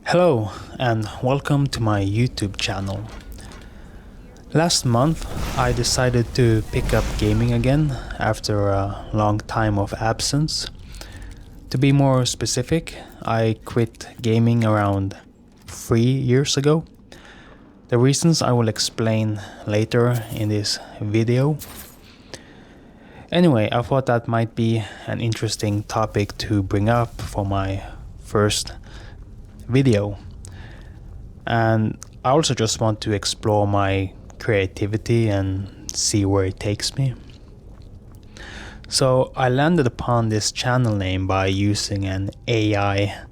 Hello and welcome to my YouTube channel. Last month I decided to pick up gaming again after a long time of absence. To be more specific, I quit gaming around 3 years ago. The reasons I will explain later in this video. Anyway, I thought that might be an interesting topic to bring up for my first video. And I also just want to explore my creativity and see where it takes me. So I landed upon this channel name by using an AI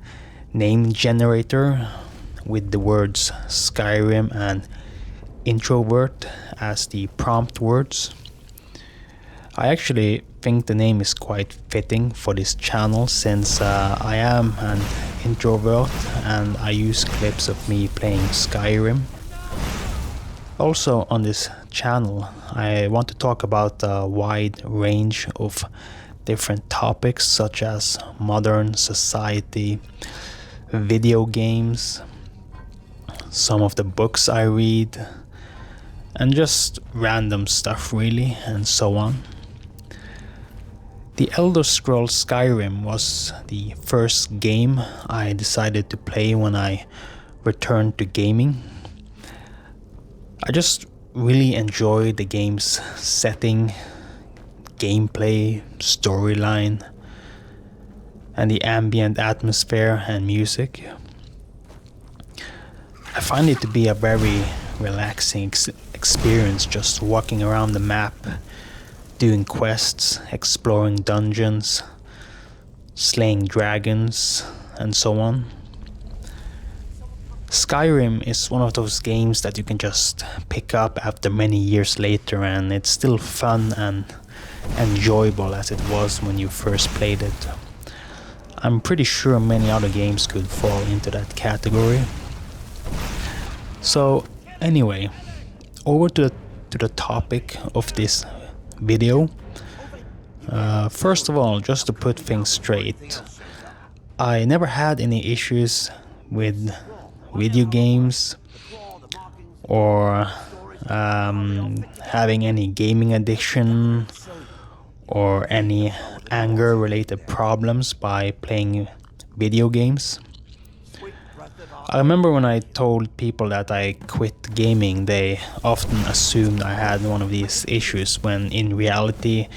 name generator with the words Skyrim and introvert as the prompt words. I actually think the name is quite fitting for this channel since I am an introvert and I use clips of me playing Skyrim. Also on this channel I want to talk about a wide range of different topics such as modern society, video games, some of the books I read, and just random stuff really, and so on. The Elder Scrolls Skyrim was the first game I decided to play when I returned to gaming. I just really enjoyed the game's setting, gameplay, storyline, and the ambient atmosphere and music. I find it to be a very relaxing experience just walking around the map, doing quests, exploring dungeons, slaying dragons, and so on. Skyrim is one of those games that you can just pick up after many years later and it's still fun and enjoyable as it was when you first played it. I'm pretty sure many other games could fall into that category. So anyway, over to the topic of this video. First of all, just to put things straight, I never had any issues with video games or having any gaming addiction or any anger related problems by playing video games. I remember when I told people that I quit gaming, they often assumed I had one of these issues, when in reality,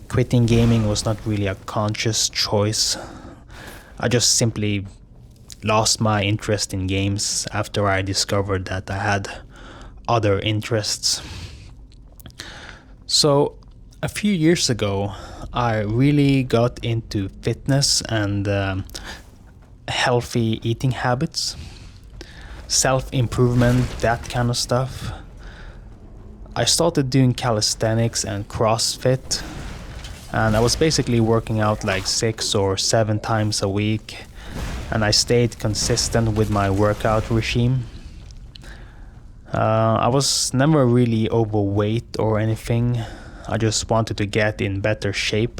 quitting gaming was not really a conscious choice. I just simply lost my interest in games after I discovered that I had other interests. So, a few years ago, I really got into fitness and healthy eating habits, self-improvement, that kind of stuff. I started doing calisthenics and CrossFit, and I was basically working out like 6 or 7 times a week, and I stayed consistent with my workout regime. I was never really overweight or anything. I just wanted to get in better shape.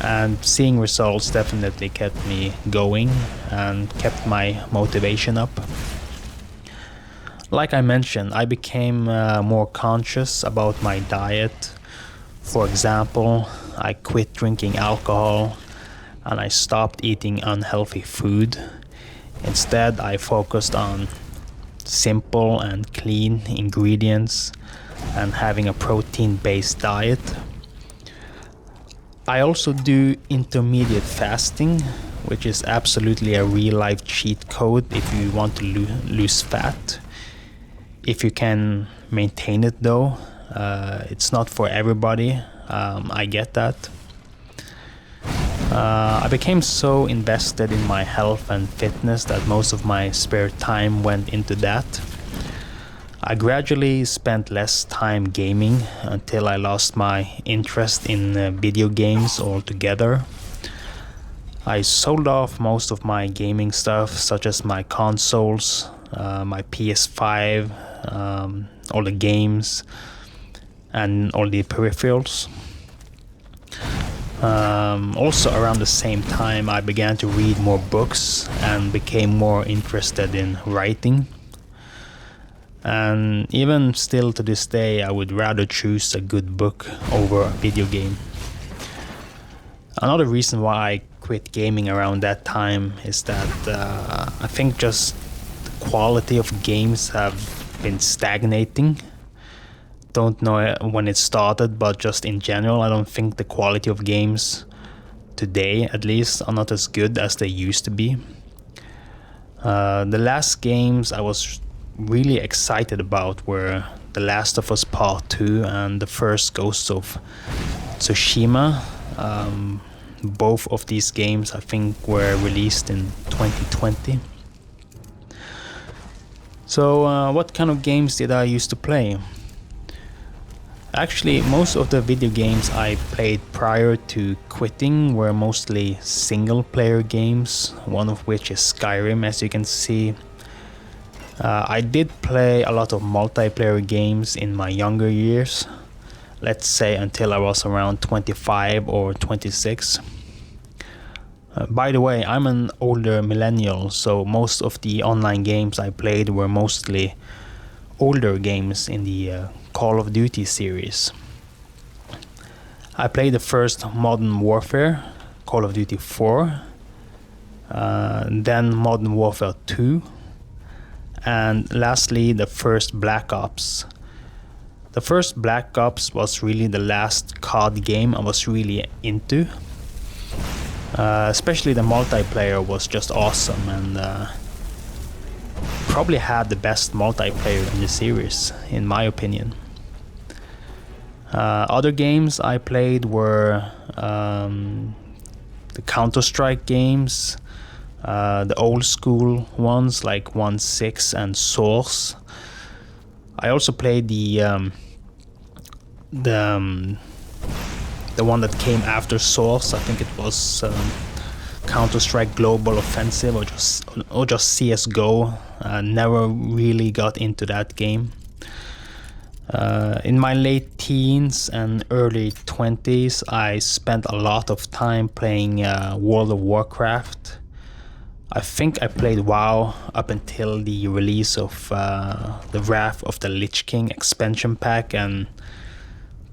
And seeing results definitely kept me going and kept my motivation up. Like I mentioned, I became more conscious about my diet. For example, I quit drinking alcohol and I stopped eating unhealthy food. Instead, I focused on simple and clean ingredients and having a protein-based diet. I also do intermediate fasting, which is absolutely a real-life cheat code if you want to lose fat. If you can maintain it though, it's not for everybody, I get that. I became so invested in my health and fitness that most of my spare time went into that. I gradually spent less time gaming until I lost my interest in video games altogether. I sold off most of my gaming stuff, such as my consoles, my PS5, all the games, and all the peripherals. Also around the same time I began to read more books and became more interested in writing. And even still to this day, I would rather choose a good book over a video game. Another reason why I quit gaming around that time is that I think just the quality of games have been stagnating. Don't know when it started, but just in general, I don't think the quality of games today, at least, are not as good as they used to be. The last games I was really excited about were The Last of Us Part 2 and the first Ghost of Tsushima. Both of these games I think were released in 2020. So what kind of games did I used to play? Actually, most of the video games I played prior to quitting were mostly single-player games, one of which is Skyrim, as you can see. I did play a lot of multiplayer games in my younger years, let's say until I was around 25 or 26. By the way, I'm an older millennial, so most of the online games I played were mostly older games in the Call of Duty series. I played the first Modern Warfare, Call of Duty 4, then Modern Warfare 2, and lastly the first Black Ops. The first Black Ops was really the last COD game I was really into. Especially the multiplayer was just awesome, and probably had the best multiplayer in the series, in my opinion. Other games I played were the Counter-Strike games, the old school ones like 1.6 and Source. I also played the one that came after Source. I think it was Counter-Strike Global Offensive or just CSGO. Never really got into that game. In my late teens and early 20s, I spent a lot of time playing World of Warcraft. I think I played WoW up until the release of the Wrath of the Lich King expansion pack, and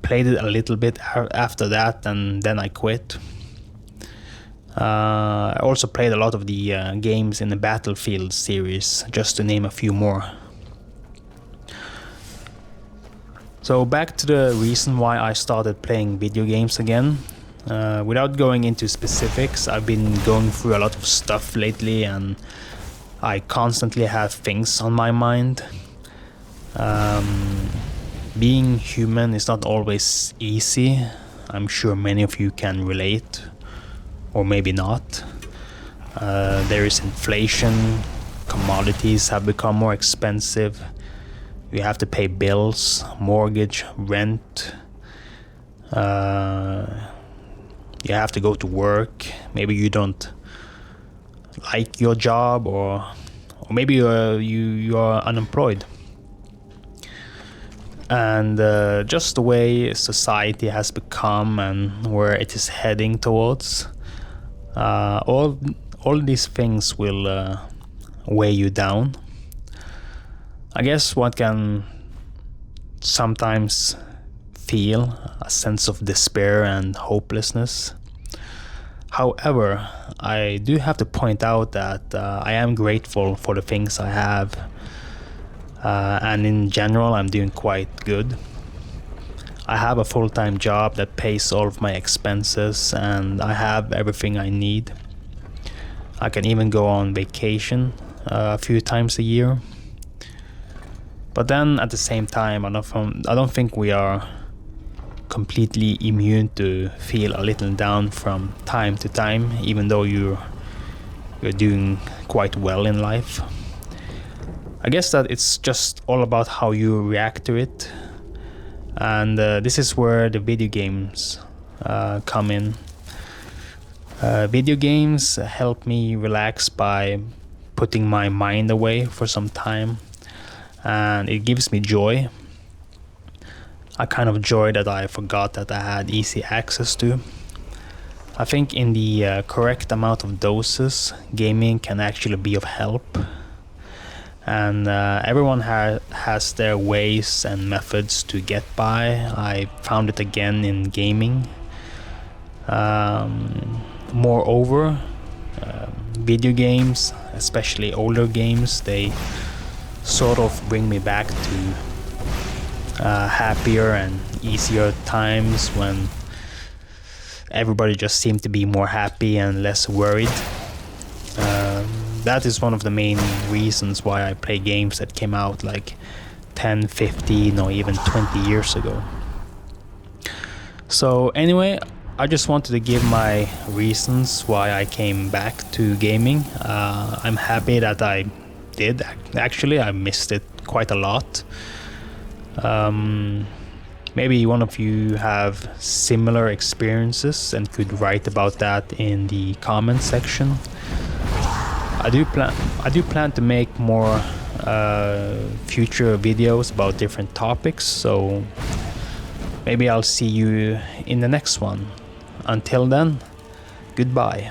played it a little bit after that, and then I quit. I also played a lot of the games in the Battlefield series, just to name a few more. So back to the reason why I started playing video games again. Without going into specifics, I've been going through a lot of stuff lately, and I constantly have things on my mind. Being human is not always easy. I'm sure many of you can relate, or maybe not. There is inflation, commodities have become more expensive, you have to pay bills, mortgage, rent, you have to go to work, maybe you don't like your job, or maybe you are unemployed. And just the way society has become and where it is heading towards, all these things will weigh you down. I guess one can sometimes feel a sense of despair and hopelessness. However, I do have to point out that I am grateful for the things I have. And in general, I'm doing quite good. I have a full-time job that pays all of my expenses, and I have everything I need. I can even go on vacation a few times a year. But then at the same time, I don't think we are completely immune to feel a little down from time to time, even though you're doing quite well in life. I guess that it's just all about how you react to it, and this is where the video games come in. Video games help me relax by putting my mind away for some time, and it gives me joy. A kind of joy that I forgot that I had easy access to. I think in the correct amount of doses, gaming can actually be of help. And everyone has their ways and methods to get by. I found it again in gaming. Moreover, video games, especially older games, they sort of bring me back to happier and easier times when everybody just seemed to be more happy and less worried. That is one of the main reasons why I play games that came out like 10, 15 or even 20 years ago. So anyway, I just wanted to give my reasons why I came back to gaming. I'm happy that I did. Actually, I missed it quite a lot. Maybe one of you have similar experiences and could write about that in the comment section. I do plan to make more future videos about different topics, so maybe I'll see you in the next one. Until then, goodbye.